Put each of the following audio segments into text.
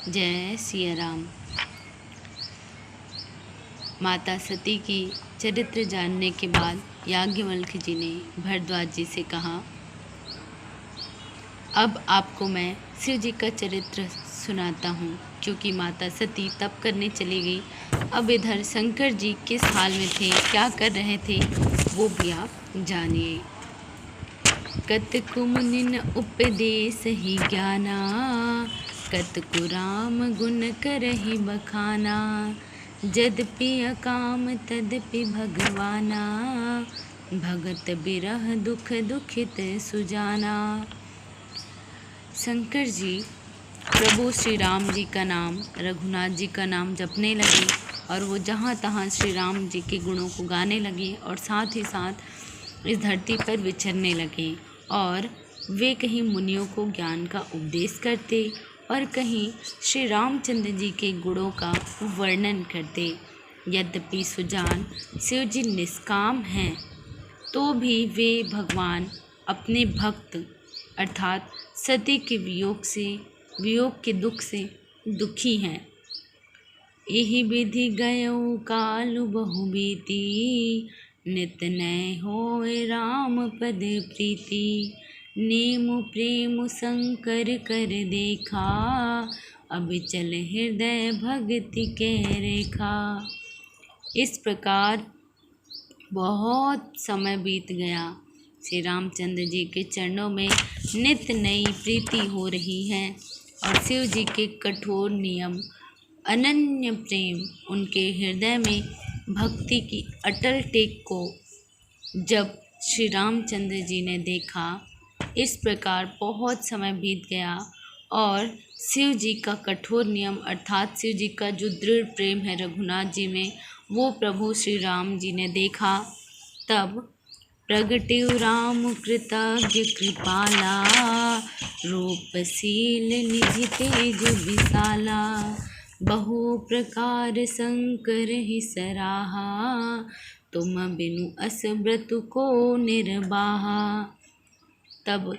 जय सिया राम। माता सती की चरित्र जानने के बाद याज्ञवल्क्य जी ने भरद्वाज जी से कहा, अब आपको मैं शिव जी का चरित्र सुनाता हूँ, क्योंकि माता सती तप करने चली गई। अब इधर शंकर जी किस हाल में थे, क्या कर रहे थे, वो भी आप जानिए। कतकु मुनिन उपदेश ही ज्ञाना, कतकु राम गुण करहि बखाना। जदपि अकाम तदपि भगवाना, भगत बिरह दुख दुखित सुजाना। शंकर जी प्रभु श्री राम जी का नाम, रघुनाथ जी का नाम जपने लगे और वो जहाँ तहाँ श्री राम जी के गुणों को गाने लगे और साथ ही साथ इस धरती पर विचरने लगे। और वे कहीं मुनियों को ज्ञान का उपदेश करते और कहीं श्री रामचंद्र जी के गुणों का वर्णन करते। यद्यपि सुजान शिव जी निष्काम हैं, तो भी वे भगवान अपने भक्त अर्थात सती के वियोग के दुख से दुखी हैं। एहि विधि गयो कालु बहु बीती, नित नय होय राम पद प्रीति। नेमु प्रेम शंकर कर देखा, अब चल हृदय भक्ति के रेखा। इस प्रकार बहुत समय बीत गया। श्री रामचंद्र जी के चरणों में नित नई प्रीति हो रही है और शिव जी के कठोर नियम, अनन्य प्रेम, उनके हृदय में भक्ति की अटल टेक को जब श्री रामचंद्र जी ने देखा, इस प्रकार बहुत समय बीत गया और शिव जी का कठोर नियम अर्थात शिव जी का जो दृढ़ प्रेम है रघुनाथ जी में, वो प्रभु श्री राम जी ने देखा। तब प्रगट्यु राम कृतज्ञ कृपाला, रूपशील निधि तेज विशाला। बहु प्रकार शंकर ही सराहा, तुम बिनु अस व्रत को निर्वाहा। तब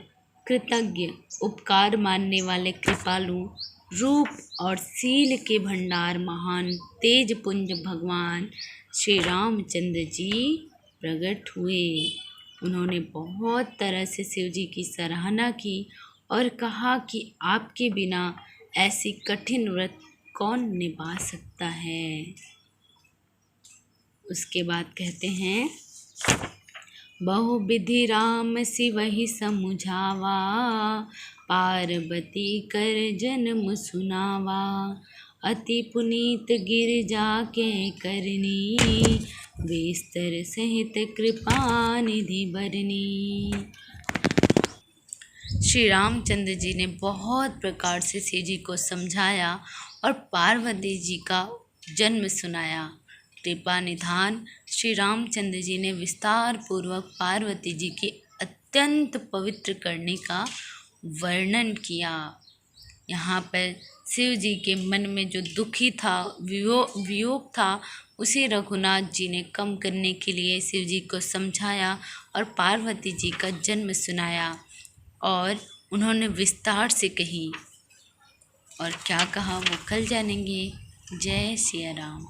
कृतज्ञ उपकार मानने वाले कृपालु, रूप और शील के भंडार महान तेज पुंज भगवान श्री रामचंद्र जी प्रकट हुए। उन्होंने बहुत तरह से शिव जी की सराहना की और कहा कि आपके बिना ऐसी कठिन व्रत कौन निभा सकता है। उसके बाद कहते हैं, बहुविधि राम शिवहि समुझावा, पार्वती कर जन्म सुनावा। अति पुनीत गिरिजा के करनी, विस्तर सहित कृपा निधि बरनी। श्री रामचंद्र जी ने बहुत प्रकार से शिव जी को समझाया और पार्वती जी का जन्म सुनाया। कृपा निधान श्री रामचंद्र जी ने विस्तार पूर्वक पार्वती जी के अत्यंत पवित्र करने का वर्णन किया। यहाँ पर शिव जी के मन में जो दुखी था, वियोग था, उसे रघुनाथ जी ने कम करने के लिए शिव जी को समझाया और पार्वती जी का जन्म सुनाया और उन्होंने विस्तार से कही। और क्या कहा वो कल जानेंगे। जय सिया राम।